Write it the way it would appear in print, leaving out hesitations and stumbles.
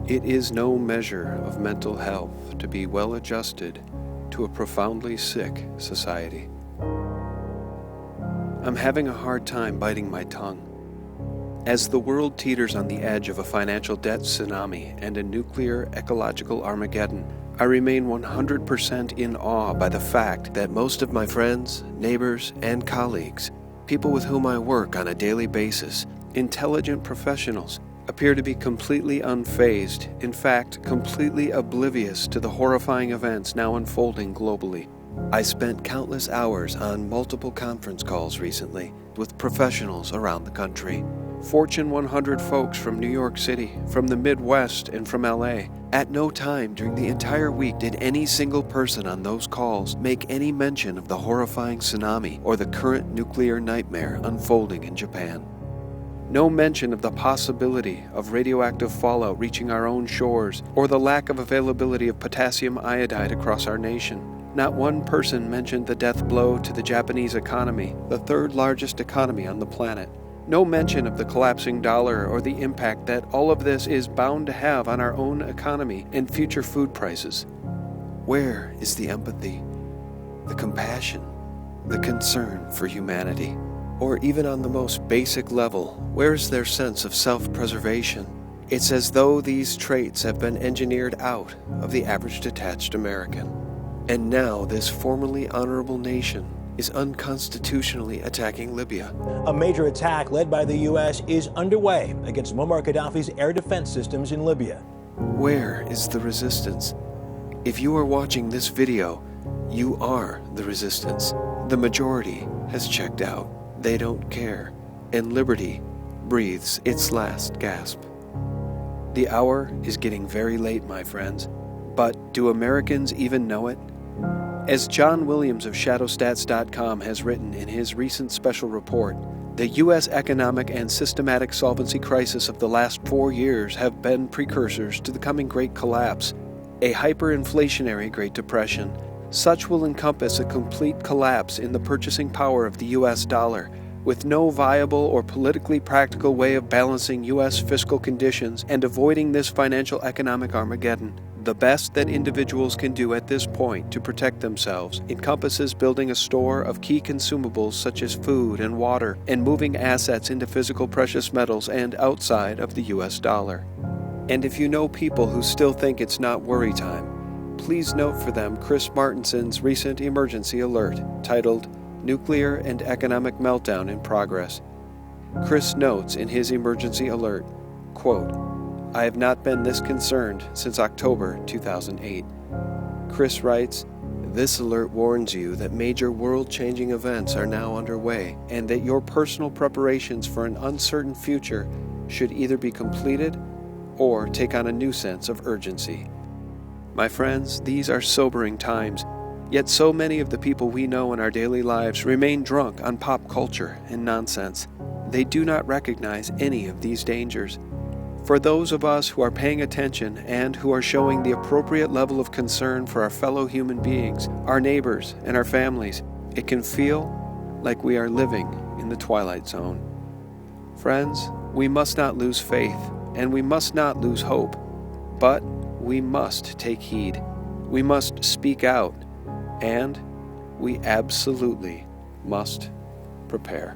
It is no measure of mental health to be well adjusted to a profoundly sick society. I'm having a hard time biting my tongue. As the world teeters on the edge of a financial debt tsunami and a nuclear ecological Armageddon, I remain 100% in awe by the fact that most of my friends, neighbors, and colleagues, people with whom I work on a daily basis, intelligent professionals, appear to be completely unfazed, in fact, completely oblivious to the horrifying events now unfolding globally. I spent countless hours on multiple conference calls recently with professionals around the country. Fortune 100 folks from New York City, from the Midwest, and from LA. At no time during the entire week did any single person on those calls make any mention of the horrifying tsunami or the current nuclear nightmare unfolding in Japan. No mention of the possibility of radioactive fallout reaching our own shores or the lack of availability of potassium iodide across our nation. Not one person mentioned the death blow to the Japanese economy, the third largest economy on the planet. No mention of the collapsing dollar or the impact that all of this is bound to have on our own economy and future food prices. Where is the empathy, the compassion, the concern for humanity? Or even on the most basic level, where is their sense of self-preservation? It's as though these traits have been engineered out of the average detached American. And now this formerly honorable nation is unconstitutionally attacking Libya. A major attack led by the U.S. is underway against Muammar Gaddafi's air defense systems in Libya. Where is the resistance? If you are watching this video, you are the resistance. The majority has checked out. They don't care. And liberty breathes its last gasp. The hour is getting very late, my friends. But do Americans even know it? As John Williams of Shadowstats.com has written in his recent special report, the U.S. economic and systematic solvency crisis of the last 4 years have been precursors to the coming Great Collapse, a hyperinflationary Great Depression. Such will encompass a complete collapse in the purchasing power of the U.S. dollar, with no viable or politically practical way of balancing U.S. fiscal conditions and avoiding this financial economic Armageddon. The best that individuals can do at this point to protect themselves encompasses building a store of key consumables such as food and water and moving assets into physical precious metals and outside of the U.S. dollar. And if you know people who still think it's not worry time, please note for them Chris Martinson's recent emergency alert titled Nuclear and Economic Meltdown in Progress. Chris notes in his emergency alert, quote, "I have not been this concerned since October 2008. Chris writes, "This alert warns you that major world-changing events are now underway and that your personal preparations for an uncertain future should either be completed or take on a new sense of urgency." My friends, these are sobering times, yet so many of the people we know in our daily lives remain drunk on pop culture and nonsense. They do not recognize any of these dangers. For those of us who are paying attention and who are showing the appropriate level of concern for our fellow human beings, our neighbors, and our families, it can feel like we are living in the twilight zone. Friends, we must not lose faith, and we must not lose hope, but we must take heed. We must speak out, and we absolutely must prepare.